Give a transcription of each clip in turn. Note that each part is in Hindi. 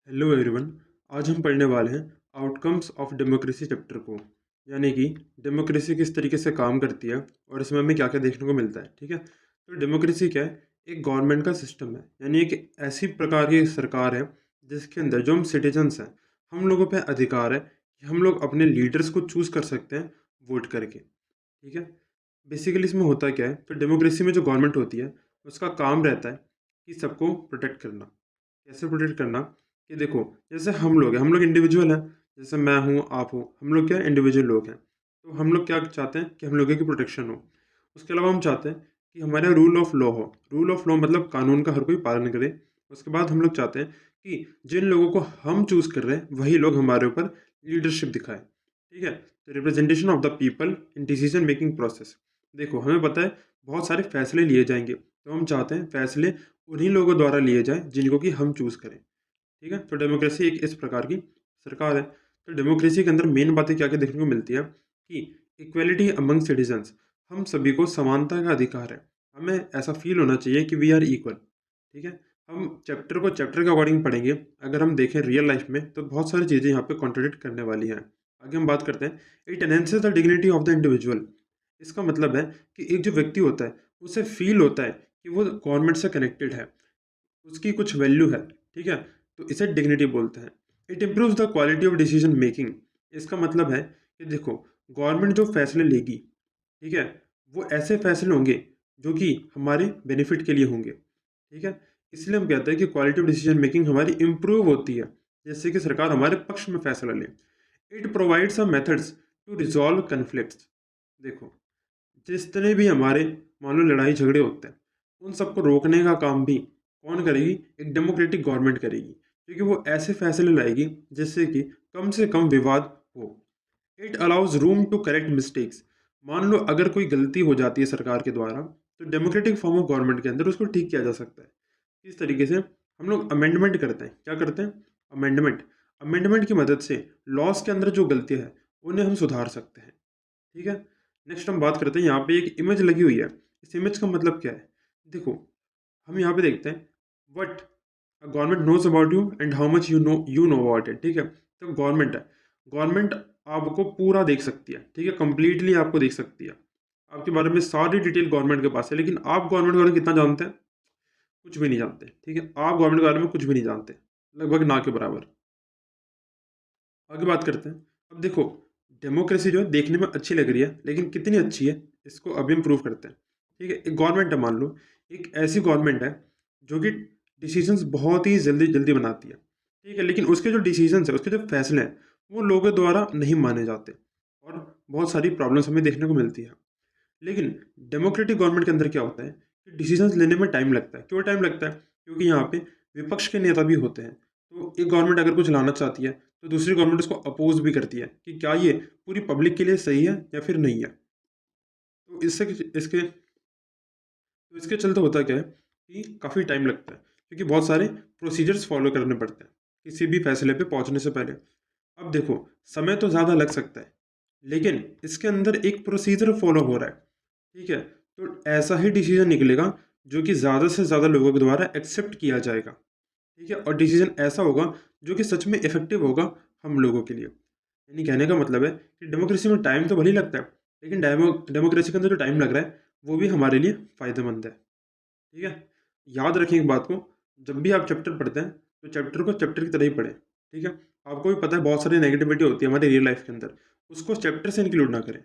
Hello everyone. आज हम पढ़ने वाले हैं आउटकम्स ऑफ डेमोक्रेसी चैप्टर को, यानी कि डेमोक्रेसी किस तरीके से काम करती है और इसमें हमें क्या क्या देखने को मिलता है। ठीक है, तो डेमोक्रेसी क्या है? एक गवर्नमेंट का सिस्टम है, यानी एक ऐसी प्रकार की सरकार है जिसके अंदर जो हम सिटीजन्स हैं, हम लोगों पे अधिकार है कि हम लोग अपने लीडर्स को चूज़ कर सकते हैं वोट करके। ठीक है, बेसिकली इसमें होता क्या है? तो डेमोक्रेसी में जो गवर्नमेंट होती है उसका काम रहता है कि सबको प्रोटेक्ट करना। कैसे प्रोटेक्ट करना? कि देखो, जैसे हम लोग इंडिविजुअल हैं, जैसे मैं हूँ, आप हो, हम लोग क्या इंडिविजुअल लोग हैं। तो हम लोग क्या चाहते हैं कि हम लोगों की प्रोटेक्शन हो। उसके अलावा हम चाहते हैं कि हमारे रूल ऑफ लॉ हो। रूल ऑफ लॉ मतलब कानून का हर कोई पालन करे। उसके बाद हम लोग चाहते हैं कि जिन लोगों को हम चूज़ कर रहे हैं वही लोग हमारे ऊपर लीडरशिप दिखाएं। ठीक है, तो representation of the people in decision making process. देखो, हमें पता है बहुत सारे फैसले लिए जाएंगे, तो हम चाहते हैं फैसले उन्हीं लोगों द्वारा लिए जाएं जिनको कि हम चूज़ करें। ठीक है, तो डेमोक्रेसी एक इस प्रकार की सरकार है। तो डेमोक्रेसी के अंदर मेन बातें क्या क्या देखने को मिलती है कि इक्वलिटी अमंग सिटीजन्स, हम सभी को समानता का अधिकार है। हमें ऐसा फील होना चाहिए कि वी आर इक्वल। ठीक है, हम चैप्टर को चैप्टर के अकॉर्डिंग पढ़ेंगे। अगर हम देखें रियल लाइफ में तो बहुत सारी चीज़ें यहाँ पे कॉन्ट्रडिक्ट करने वाली हैं। आगे हम बात करते हैं। It enhances the dignity of the individual. इसका मतलब है कि एक जो व्यक्ति होता है उसे फील होता है कि वो गवर्नमेंट से कनेक्टेड है, उसकी कुछ वैल्यू है। ठीक है, तो इसे डिग्निटी बोलते हैं। It improves the quality of decision making. इसका मतलब है कि देखो, गवर्नमेंट जो फैसले लेगी, ठीक है, वो ऐसे फैसले होंगे जो कि हमारे बेनिफिट के लिए होंगे। ठीक है, इसलिए हम कहते हैं कि क्वालिटी ऑफ डिसीजन मेकिंग हमारी इम्प्रूव होती है, जैसे कि सरकार हमारे पक्ष में फैसला ले। It provides a methods to resolve conflicts. देखो, जितने भी हमारे मान लो लड़ाई झगड़े होते हैं, उन सबको रोकने का काम भी कौन करेगी? एक डेमोक्रेटिक गवर्नमेंट करेगी, क्योंकि वो ऐसे फैसले लाएगी जिससे कि कम से कम विवाद हो। It allows room to correct mistakes. मान लो अगर कोई गलती हो जाती है सरकार के द्वारा, तो डेमोक्रेटिक फॉर्म ऑफ गवर्नमेंट के अंदर उसको ठीक किया जा सकता है। इस तरीके से हम लोग अमेंडमेंट करते हैं। क्या करते हैं? अमेंडमेंट। अमेंडमेंट की मदद से लॉज के अंदर जो गलतियां हैं उन्हें हम सुधार सकते हैं। ठीक है, नेक्स्ट हम बात करते हैं। यहाँ पे एक इमेज लगी हुई है। इस इमेज का मतलब क्या है? देखो, हम यहाँ पे देखते हैं what government knows about you and how much you know about it. ठीक है, तो गवर्नमेंट है, गवर्नमेंट आपको पूरा देख सकती है। ठीक है, कंप्लीटली आपको देख सकती है। आपके बारे में सारी डिटेल गवर्नमेंट के पास है, लेकिन आप गवर्नमेंट के बारे में कितना जानते हैं? कुछ भी नहीं जानते। ठीक है, आप गवर्नमेंट के बारे में कुछ भी नहीं जानते, लगभग ना के बराबर। आगे बात करते हैं। अब देखो, डेमोक्रेसी जो है देखने में अच्छी लग रही है, लेकिन कितनी अच्छी है इसको अभी हम प्रूव करते हैं। ठीक है, एक गवर्नमेंट है, मान लो एक ऐसी गवर्नमेंट है जो कि डिसीजंस बहुत ही जल्दी जल्दी बनाती है। ठीक है, लेकिन उसके जो डिसीजंस है, उसके जो फैसले हैं, वो लोगों द्वारा नहीं माने जाते और बहुत सारी प्रॉब्लम्स हमें देखने को मिलती है। लेकिन डेमोक्रेटिक गवर्नमेंट के अंदर क्या होता है कि डिसीजंस लेने में टाइम लगता है। क्यों टाइम लगता है? क्योंकि यहाँ पे विपक्ष के नेता भी होते हैं। तो एक गवर्नमेंट अगर कुछ लाना चाहती है तो दूसरी गवर्नमेंट उसको अपोज भी करती है कि क्या ये पूरी पब्लिक के लिए सही है या फिर नहीं है। तो इसके चलते होता क्या है कि काफ़ी टाइम लगता है, क्योंकि बहुत सारे प्रोसीजर्स फॉलो करने पड़ते हैं किसी भी फैसले पे पहुंचने से पहले। अब देखो, समय तो ज़्यादा लग सकता है, लेकिन इसके अंदर एक प्रोसीजर फॉलो हो रहा है। ठीक है, तो ऐसा ही डिसीजन निकलेगा जो कि ज़्यादा से ज़्यादा लोगों के द्वारा एक्सेप्ट किया जाएगा। ठीक है, और डिसीजन ऐसा होगा जो कि सच में इफेक्टिव होगा हम लोगों के लिए। यानी कहने का मतलब है कि डेमोक्रेसी में टाइम तो भले ही लगता है, लेकिन डेमोक्रेसी के अंदर जो टाइम लग रहा है वो भी हमारे लिए फ़ायदेमंद है। ठीक है, याद रखें एक बात को, जब भी आप चैप्टर पढ़ते हैं तो चैप्टर को चैप्टर की तरह ही पढ़ें। ठीक है, आपको भी पता है बहुत सारी नेगेटिविटी होती है हमारी रियल लाइफ के अंदर, उसको चैप्टर से इंक्लूड ना करें।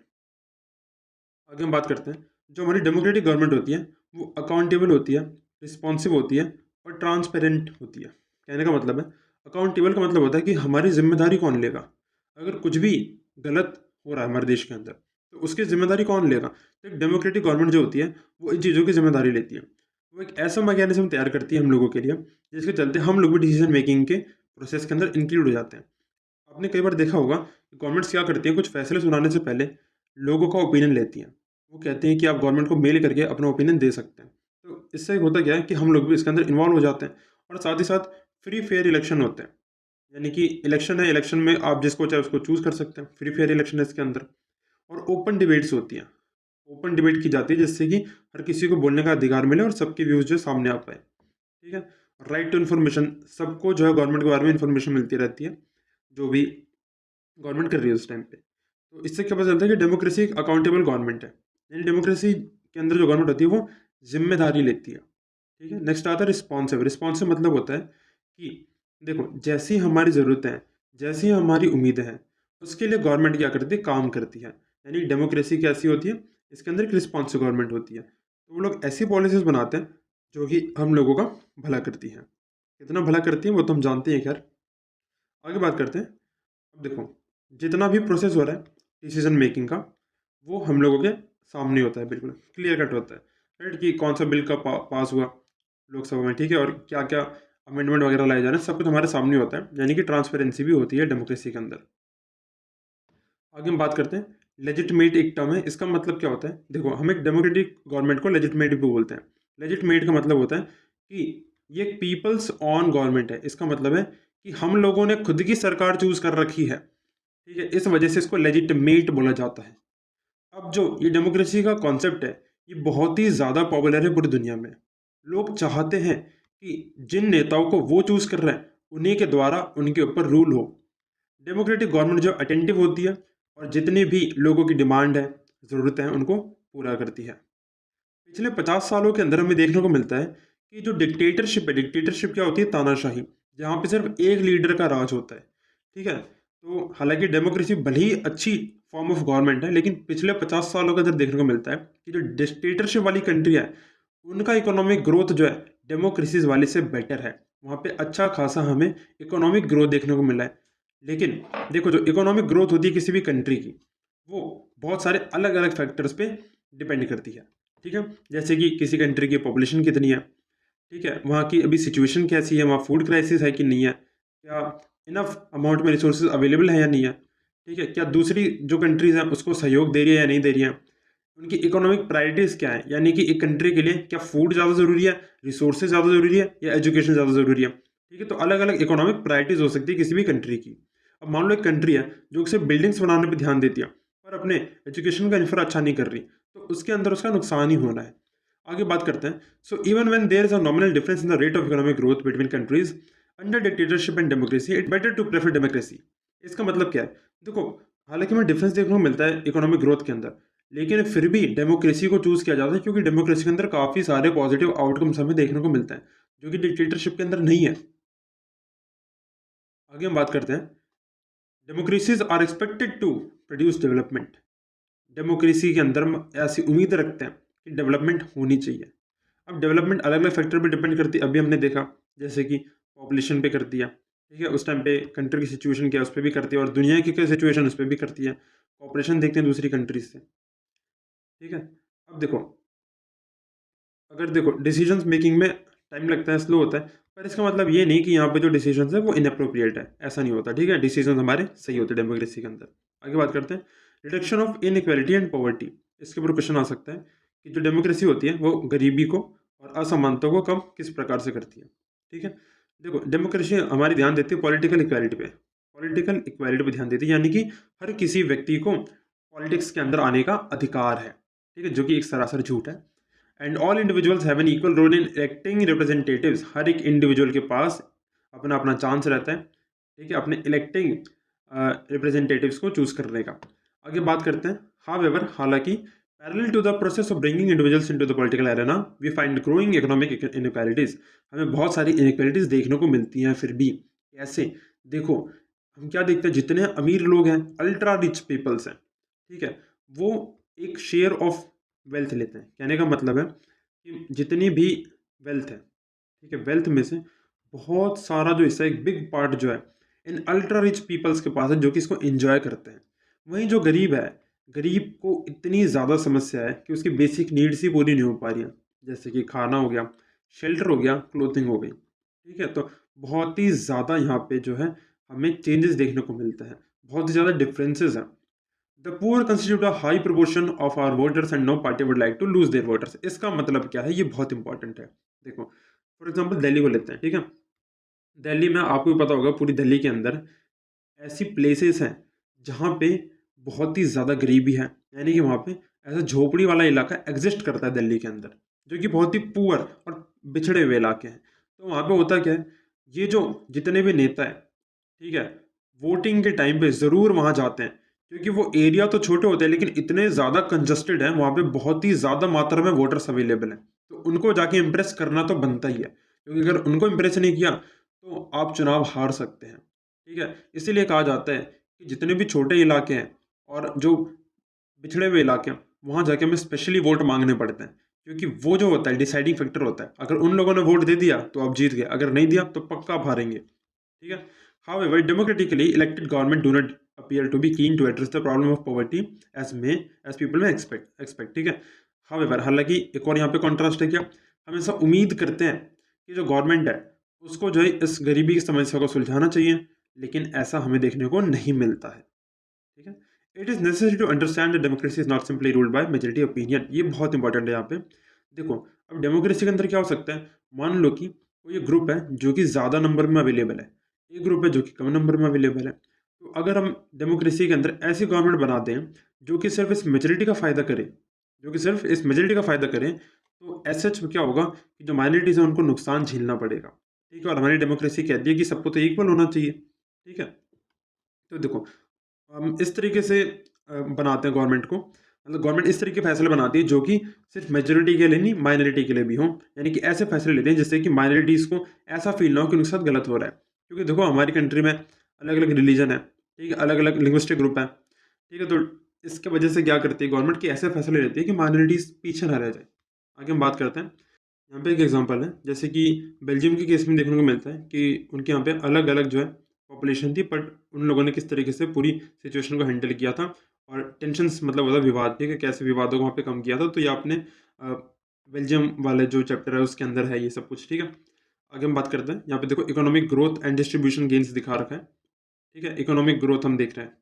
आगे हम बात करते हैं। जो हमारी डेमोक्रेटिक गवर्नमेंट होती है वो अकाउंटेबल होती है, रिस्पॉन्सिव होती है और ट्रांसपेरेंट होती है। कहने का मतलब है, अकाउंटेबल का मतलब होता है कि हमारी जिम्मेदारी कौन लेगा। अगर कुछ भी गलत हो रहा है हमारे देश के अंदर तो उसकी जिम्मेदारी कौन लेगा? तो एक डेमोक्रेटिक गवर्नमेंट जो होती है वो इन चीज़ों की जिम्मेदारी लेती है। वो एक ऐसा मैकेनिज्म तैयार करती है हम लोगों के लिए जिसके चलते हम लोग भी डिसीजन मेकिंग के प्रोसेस के अंदर इंक्लूड हो जाते हैं। आपने कई बार देखा होगा कि गवर्नमेंट्स क्या करती हैं, कुछ फैसले सुनाने से पहले लोगों का ओपिनियन लेती हैं। वो कहते हैं कि आप गवर्नमेंट को मेल करके अपना ओपिनियन दे सकते हैं। तो इससे होता क्या है कि हम लोग भी इसके अंदर इन्वॉल्व हो जाते हैं और साथ ही साथ फ्री फेयर इलेक्शन होते हैं। यानी कि इलेक्शन है, इलेक्शन में आप जिसको चाहे उसको चूज़ कर सकते हैं। फ्री फेयर इलेक्शन है इसके अंदर। और ओपन डिबेट्स होती हैं। ओपन डिबेट की जाती है जिससे कि हर किसी को बोलने का अधिकार मिले और सबके व्यूज़ जो सामने आ पाए। ठीक है। राइट टू इन्फॉर्मेशन, सबको जो है गवर्नमेंट के बारे में इन्फॉर्मेशन मिलती रहती है, जो भी गवर्नमेंट कर रही है उस टाइम पे। तो इससे क्या पता चलता है कि डेमोक्रेसी एक अकाउंटेबल गवर्नमेंट है, यानी डेमोक्रेसी के अंदर जो गवर्नमेंट होती है वो जिम्मेदारी लेती है। ठीक है। नेक्स्ट आता है रिस्पॉन्सिव। रिस्पॉन्सिव मतलब होता है कि देखो, जैसी हमारी ज़रूरतें हैं, जैसी हमारी उम्मीदें हैं, उसके लिए गवर्नमेंट क्या करती है, काम करती है। यानी डेमोक्रेसी कैसी होती है, इसके अंदर एक रिस्पॉन्सिव गवर्नमेंट होती है। तो वो लोग ऐसी पॉलिसीज बनाते हैं जो कि हम लोगों का भला करती है। कितना भला करती है वो तो हम जानते हैं। खैर, आगे बात करते हैं। अब देखो, जितना भी प्रोसेस हो रहा है डिसीजन मेकिंग का, वो हम लोगों के सामने होता है, बिल्कुल क्लियर कट होता है। राइट, कि कौन सा बिल का पास हुआ लोकसभा में, ठीक है, और क्या क्या अमेंडमेंट वगैरह लाए जा रहे हैं, सब कुछ हमारे सामने होता है। यानी कि ट्रांसपेरेंसी भी होती है डेमोक्रेसी के अंदर। आगे हम बात करते हैं। लेजिटमेट एक टर्म है, इसका मतलब क्या होता है, देखो हम एक डेमोक्रेटिक गवर्नमेंट को लेजिटमेट भी बोलते हैं। लेजिटमेट का मतलब होता है कि ये एक पीपल्स ऑन गवर्नमेंट है। इसका मतलब है कि हम लोगों ने खुद की सरकार चूज कर रखी है, ठीक है, इस वजह से इसको लेजिटमेट बोला जाता है। अब जो ये डेमोक्रेसी का कॉन्सेप्ट है, ये बहुत ही ज़्यादा पॉपुलर है पूरी दुनिया में। लोग चाहते हैं कि जिन नेताओं को वो चूज कर रहे हैं, उन्हीं के द्वारा उनके ऊपर रूल हो। डेमोक्रेटिक गवर्नमेंट जो अटेंटिव होती है और जितनी भी लोगों की डिमांड है, ज़रूरतें हैं, उनको पूरा करती है। पिछले 50 सालों के अंदर हमें देखने को मिलता है कि जो डिक्टेटरशिप है, डिक्टेटरशिप क्या होती है, तानाशाही, जहाँ पे सिर्फ एक लीडर का राज होता है। ठीक है। तो हालांकि डेमोक्रेसी भले ही अच्छी फॉर्म ऑफ गवर्नमेंट है, लेकिन पिछले 50 सालों के अंदर देखने को मिलता है कि जो डिक्टेटरशिप वाली कंट्री है, उनका इकोनॉमिक ग्रोथ जो है डेमोक्रेसीज वाले से बेटर है। वहाँ पे अच्छा खासा हमें इकोनॉमिक ग्रोथ देखने को मिला है। लेकिन देखो, जो इकोनॉमिक ग्रोथ होती है किसी भी कंट्री की, वो बहुत सारे अलग अलग फैक्टर्स पे डिपेंड करती है। ठीक है। जैसे कि किसी कंट्री की पॉपुलेशन कितनी है, ठीक है, वहाँ की अभी सिचुएशन कैसी है, वहाँ फूड क्राइसिस है कि नहीं है, क्या इनफ अमाउंट में रिसोर्सेज अवेलेबल है या नहीं है, ठीक है, क्या दूसरी जो कंट्रीज हैं उसको सहयोग दे रही है या नहीं दे रही है, उनकी इकोनॉमिक प्रायोरिटीज़ क्या है, यानी कि एक कंट्री के लिए क्या फूड ज़्यादा ज़रूरी है, रिसोर्सेज ज़्यादा ज़रूरी है, या एजुकेशन ज़्यादा ज़रूरी है। ठीक है। तो अलग अलग इकोनॉमिक प्रायोरिटीज़ हो सकती है किसी भी कंट्री की। अब मान लो एक कंट्री है जो सिर्फ बिल्डिंग्स बनाने पर ध्यान देती है और अपने एजुकेशन का इंफ्रा अच्छा नहीं कर रही, तो उसके अंदर उसका नुकसान ही होना है। आगे बात करते हैं। So even when there is a nominal difference in the rate of economic growth between countries under dictatorship and democracy, it better to prefer democracy. इसका मतलब क्या है, देखो, हालांकि हमें डिफरेंस देखने को मिलता है इकोनॉमिक ग्रोथ के अंदर, लेकिन फिर भी डेमोक्रेसी को चूज किया जाता है क्योंकि डेमोक्रेसी के अंदर काफी सारे पॉजिटिव आउटकम्स हमें देखने को मिलते हैं, जो कि डिक्टेटरशिप के अंदर नहीं है। आगे हम बात करते हैं। Democracies are expected to produce development. Democracy के अंदर हम ऐसी उम्मीद रखते हैं कि डेवलपमेंट होनी चाहिए। अब डेवलपमेंट अलग अलग फैक्टर पे डिपेंड करती है, अभी हमने देखा, जैसे कि पॉपुलेशन पे करती है, ठीक है, उस टाइम पे कंट्री की सिचुएशन क्या है उस पर भी करती है, और दुनिया की क्या सिचुएशन उस पर भी करती है। कॉपरेशन देखते हैं दूसरी कंट्रीज से। ठीक है। अब देखो, अगर देखो डिसीजंस मेकिंग में टाइम लगता है, स्लो होता है, पर इसका मतलब ये नहीं कि यहाँ पे जो डिसीजंस है वो इनअप्रोप्रिएट है, ऐसा नहीं होता। ठीक है। डिसीजंस हमारे सही होते हैं डेमोक्रेसी के अंदर। आगे बात करते हैं। Reduction of inequality and poverty. इसके ऊपर क्वेश्चन आ सकता है कि जो डेमोक्रेसी होती है वो गरीबी को और असमानता को कम किस प्रकार से करती है। ठीक है। देखो, डेमोक्रेसी हमारी ध्यान देती है पॉलिटिकल इक्वालिटी पे, पॉलिटिकल इक्वालिटी पे ध्यान देती है, यानी कि हर किसी व्यक्ति को पॉलिटिक्स के अंदर आने का अधिकार है। ठीक है, जो कि एक सरासर झूठ है। And all individuals have an equal role in electing representatives. हर एक इंडिविजुअल के पास अपना अपना चांस रहता है, ठीक है, अपने इलेक्टिंग रिप्रेजेंटेटिव्स को चूज करने का। आगे बात करते हैं। हाउएवर, हालांकि parallel to the process of bringing individuals into the political arena, we find growing economic inequalities. हमें बहुत सारी इनइक्वालिटीज देखने को मिलती हैं फिर भी। ऐसे देखो, हम क्या देखते हैं, जितने अमीर लोग हैं, अल्ट्रा रिच पीपल्स हैं, ठीक है, वो एक शेयर ऑफ वेल्थ लेते हैं। कहने का मतलब है कि जितनी भी वेल्थ है, ठीक है, वेल्थ में से बहुत सारा जो हिस्सा, एक बिग पार्ट जो है इन अल्ट्रा रिच पीपल्स के पास है, जो कि इसको एंजॉय करते हैं। वहीं जो गरीब है, गरीब को इतनी ज़्यादा समस्या है कि उसकी बेसिक नीड्स ही पूरी नहीं हो पा रही हैं, जैसे कि खाना हो गया, शेल्टर हो गया, क्लोथिंग हो गई। ठीक है। तो बहुत ही ज़्यादा यहाँ पे जो है हमें चेंजेस देखने को मिलते हैं, बहुत ही ज़्यादा डिफरेंसेस हैं। The poor constitute a high proportion of our voters and no party would like to lose their voters. इसका मतलब क्या है, ये बहुत इंपॉर्टेंट है। देखो, फॉर एग्जांपल दिल्ली को लेते हैं, ठीक है। दिल्ली में आपको भी पता होगा, पूरी दिल्ली के अंदर ऐसी प्लेसेस हैं जहाँ पे बहुत ही ज़्यादा गरीबी है, यानी कि वहाँ पे ऐसा झोपड़ी वाला इलाका एग्जिस्ट करता है दिल्ली के अंदर, जो कि बहुत ही पुअर और बिछड़े हुए इलाके हैं। तो वहाँ पे होता क्या है, ये जो जितने भी नेता हैं, ठीक है, वोटिंग के टाइम पे ज़रूर वहाँ जाते हैं, क्योंकि वो एरिया तो छोटे होते हैं लेकिन इतने ज़्यादा कंजस्टेड है, वहाँ पे बहुत ही ज़्यादा मात्रा में वोटर्स अवेलेबल हैं, तो उनको जाके इम्प्रेस करना तो बनता ही है, क्योंकि अगर उनको इम्प्रेस नहीं किया तो आप चुनाव हार सकते हैं, ठीक है। इसीलिए कहा जाता है कि जितने भी छोटे इलाके हैं और जो पिछड़े हुए इलाके हैं, वहाँ जाके हमें स्पेशली वोट मांगने पड़ते हैं, क्योंकि वो जो होता है डिसाइडिंग फैक्टर होता है। अगर उन लोगों ने वोट दे दिया तो आप जीत गए, अगर नहीं दिया तो पक्का आप हारेंगे, ठीक है। However, democratically elected government do not appear to be keen to address the problem of poverty as people may expect, ठीक है। However, हालांकि एक और यहाँ पे कॉन्ट्रास्ट है क्या, हम ऐसा उम्मीद करते हैं कि जो गवर्नमेंट है उसको जो है इस गरीबी की समस्या को सुलझाना चाहिए, लेकिन ऐसा हमें देखने को नहीं मिलता है, ठीक है। It is necessary to understand that democracy is not simply ruled by majority opinion, ये बहुत इंपॉर्टेंट है यहाँ पे। देखो, अब डेमोक्रेसी के अंदर क्या हो सकता है, मान लो कि कोई एक ग्रुप है जो कि ज़्यादा नंबर में अवेलेबल है, एक ग्रुप है जो कि कम नंबर में अवेलेबल है। तो अगर हम डेमोक्रेसी के अंदर ऐसी गवर्नमेंट बना दें जो कि सिर्फ इस मेजॉरिटी का फ़ायदा करे, जो कि सिर्फ इस मेजॉरिटी का फ़ायदा करें, तो ऐसा क्या होगा कि जो माइनॉरिटीज़ हैं उनको नुकसान झेलना पड़ेगा, ठीक है। और हमारी डेमोक्रेसी कहती है कि सबको तो इक्वल होना चाहिए, ठीक है। तो देखो, हम इस तरीके से बनाते हैं गवर्नमेंट को, मतलब गवर्नमेंट इस तरीके के फैसले बनाती है जो कि सिर्फ मेजोरिटी के लिए नहीं, माइनॉरिटी के लिए भी हो, यानी कि ऐसे फैसले लेते हैं जिससे कि माइनॉरिटीज़ को ऐसा फील ना हो कि उनके साथ गलत हो रहा है। क्योंकि देखो, हमारी कंट्री में अलग अलग रिलीजन है, ठीक है, अलग अलग लिंग्विस्टिक ग्रुप है, ठीक है। तो इसके वजह से क्या करती है गवर्नमेंट, की ऐसे फैसले लेती है कि माइनॉरिटीज़ पीछे ना रह जाए। आगे हम बात करते हैं, यहाँ पे एक एग्जांपल है, जैसे कि बेल्जियम के केस में देखने को मिलता है कि उनके यहाँ पे अलग अलग जो है पॉपुलेशन थी, बट उन लोगों ने किस तरीके से पूरी सिचुएशन को हैंडल किया था, और टेंशन्स मतलब होता विवाद, ठीक है, कैसे विवादों को वहाँ पे कम किया था। तो ये आपने बेल्जियम वाले जो चैप्टर है उसके अंदर है ये सब कुछ, ठीक है। आगे हम बात करते हैं, यहाँ पे देखो economic growth and distribution gains दिखा रखा है, ठीक है। इकोनॉमिक ग्रोथ हम देख रहे हैं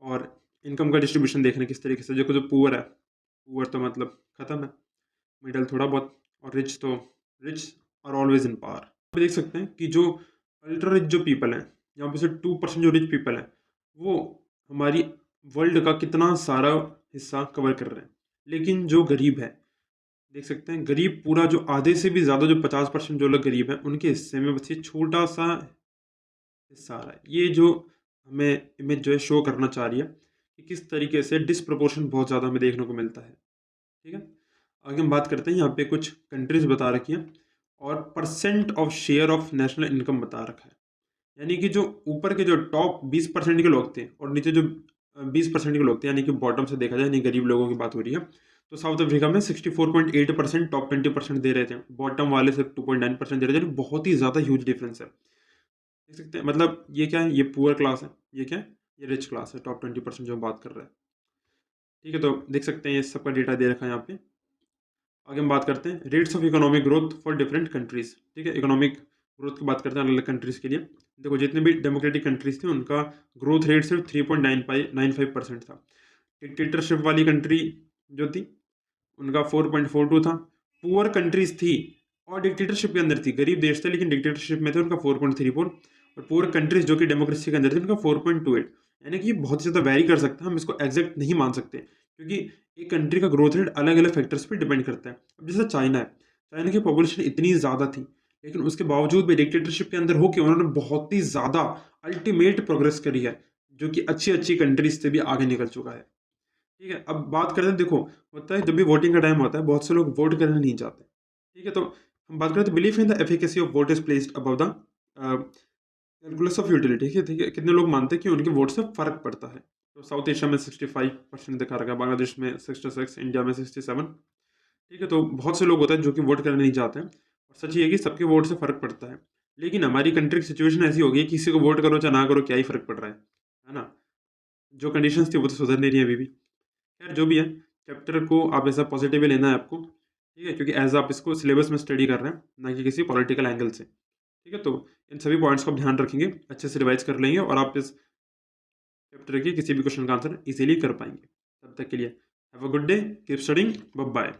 और इनकम का डिस्ट्रीब्यूशन देख रहे हैं किस तरीके से। देखो, जो पुअर है, पुअर तो मतलब खत्म है, मिडल थोड़ा बहुत, और रिच तो rich are always in power. आप देख सकते हैं कि जो अल्ट्रा रिच जो पीपल हैं, यहाँ पे से 2% जो रिच पीपल हैं, वो हमारी वर्ल्ड का कितना सारा हिस्सा कवर कर रहे हैं। लेकिन जो गरीब है, देख सकते हैं गरीब पूरा जो आधे से भी ज़्यादा, जो 50% जो लोग गरीब हैं उनके हिस्से में बस ये छोटा सा हिस्सा आ रहा है। ये जो हमें इमेज जो है शो करना चाह रही है कि किस तरीके से डिसप्रपोर्शन बहुत ज़्यादा हमें देखने को मिलता है, ठीक है। आगे हम बात करते हैं, यहाँ पे कुछ कंट्रीज बता रखी हैं और percent of share of national income बता रखा है, यानी कि जो ऊपर के जो टॉप 20% के लोग थे और नीचे जो 20% के लोग थे, यानी कि बॉटम से देखा जाए, यानी गरीब लोगों की बात हो रही है। तो साउथ अफ्रीका में 64.8%, टॉप 20% दे रहे थे, बॉटम वाले सिर्फ 2.9% दे रहे थे। बहुत ही ज़्यादा ह्यूज डिफरेंस है, देख सकते हैं। मतलब ये क्या है, ये पुअर क्लास है, ये क्या है, ये रिच क्लास है, टॉप 20% जो हम बात कर रहे हैं, ठीक है। तो देख सकते हैं ये सबका डेटा दे रखा है यहाँ पे। आगे हम बात करते हैं rates of economic growth for different countries, ठीक है। इकोनॉमिक ग्रोथ की बात करते हैं अलग अलग कंट्रीज के लिए। देखो, जितने भी डेमोक्रेटिक कंट्रीज थे उनका ग्रोथ रेट सिर्फ 3.95% था। डिक्टेटरशिप वाली कंट्री जो थी उनका 4.42 था। पुअर कंट्रीज थी और डिक्टेटरशिप के अंदर थी, गरीब देश थे लेकिन डिक्टेटरशिप में थे, उनका 4.34। और पुअर कंट्रीज जो कि डेमोक्रेसी के अंदर थी उनका 4.28। यानी कि बहुत ज़्यादा वेरी कर सकता है, हम इसको एग्जैक्ट नहीं मान सकते, क्योंकि एक कंट्री का ग्रोथ रेट अलग अलग फैक्टर्स पर डिपेंड करता है। अब जैसे चाइना है, चाइना की पॉपुलेशन इतनी ज़्यादा थी लेकिन उसके बावजूद भी डिक्टेटरशिप के अंदर होकर उन्होंने बहुत ही ज़्यादा अल्टीमेट प्रोग्रेस करी है, जो कि अच्छी अच्छी कंट्रीज से भी आगे निकल चुका है, ठीक है। अब बात करते हैं, देखो होता है जब भी वोटिंग का टाइम होता है बहुत से लोग वोट करने नहीं जाते, ठीक है। तो हम बात करते हैं belief in the efficacy of vote is placed above the calculus of utility, ठीक है। कितने लोग मानते हैं कि उनके वोट से फर्क पड़ता है। तो साउथ एशिया में 65% दिखा रखा है, बांग्लादेश में 66, इंडिया में 67, ठीक है। तो बहुत से लोग होते हैं जो कि वोट करने नहीं जाते हैं, और सच ये है कि सबके वोट से फ़र्क पड़ता है। लेकिन हमारी कंट्री की सिचुएशन ऐसी हो गई, किसी को वोट करो चाहे ना करो क्या ही फ़र्क पड़ रहा है ना। जो कंडीशंस थी वो तो सुधर नहीं रही है अभी भी। खैर जो भी है, चैप्टर को आप ऐसा पॉजिटिव लेना है आपको, ठीक है, क्योंकि एज आप इसको सिलेबस में स्टडी कर रहे हैं, ना कि किसी पॉलिटिकल एंगल से, ठीक है। तो इन सभी पॉइंट्स को आप ध्यान रखेंगे, अच्छे से रिवाइज कर लेंगे और आप इस चैप्टर के किसी भी क्वेश्चन का आंसर इजीली कर पाएंगे। तब तक के लिए have a good day, keep studying, bye bye.